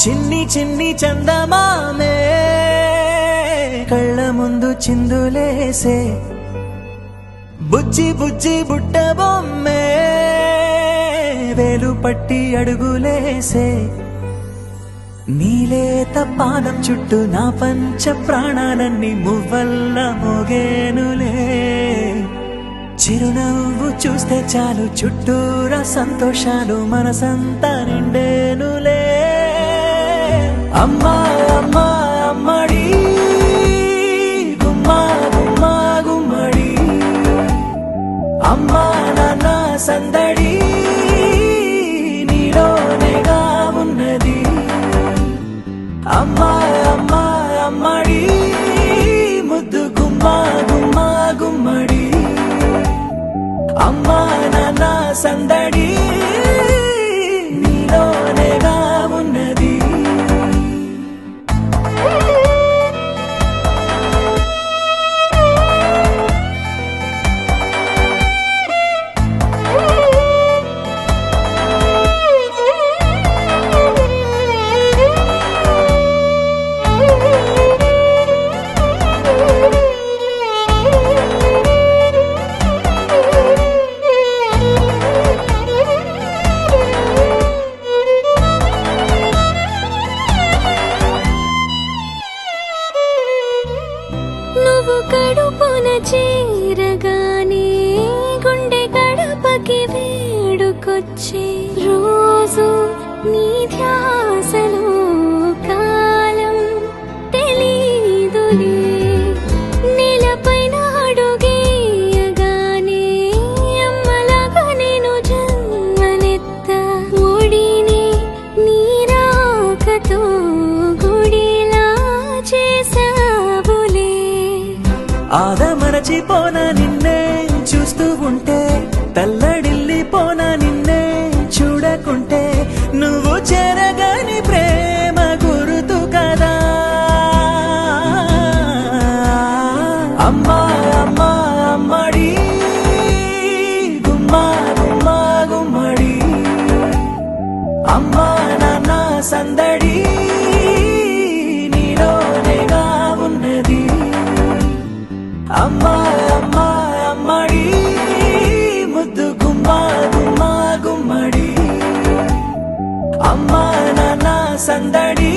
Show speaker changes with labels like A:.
A: చిన్ని చిన్ని చందమామే కళ్ళ ముందు చిందులేసే బుజ్జి బుజ్జి బుట్ట బొమ్మే వేలు పట్టి అడుగులేసే నీలేత పాదం చుట్టూ నా పంచ ప్రాణాలన్నీ మువ్వల్ల మోగేనులే చిరునవ్వు చూస్తే చాలు చుట్టూరా సంతోషాలు మనసంతా నిండేనులే అమ్మా అమ్మా అమ్మడి గుమ్మా గుమ్మా గుమ్మడి అమ్మా నాన్న సందడి నీలోనేగా ఉన్నది అమ్మా అమ్మా అమ్మడి ముద్దు గుమ్మా గుమ్మా గుమ్మడి అమ్మా నాన్న సందడి నీలోనేగా ఉన్నది
B: నువ్వు కడుపున చేరగానే గుండె గడపకి వేడుకొచ్చే రోజు నీ ధ్యాసలో కాలం తెలీదులే నేలపైన అడుగేయగానే అమ్మలాగా నేను జన్మనెత్త ఒడిని నీ రాకతో గుడిలా చేసావులే
A: ఆదమరచిపోనా నిన్నే చూస్తూ ఉంటే తల్లడిల్లిపోనా నిన్నే చూడకుంటే నువ్వు చేరగాని ప్రేమ గురుతు కదా అమ్మా అమ్మా అమ్మడి గుమ్మా గుమ్మా గుమ్మడి అమ్మా నాన్న సందడి నీలోనేగా ఉన్నది అమ్మా అమ్మా అమ్మడి ముద్దు గుమ్మా గుమ్మా గుమ్మడి అమ్మా నాన్న సందడి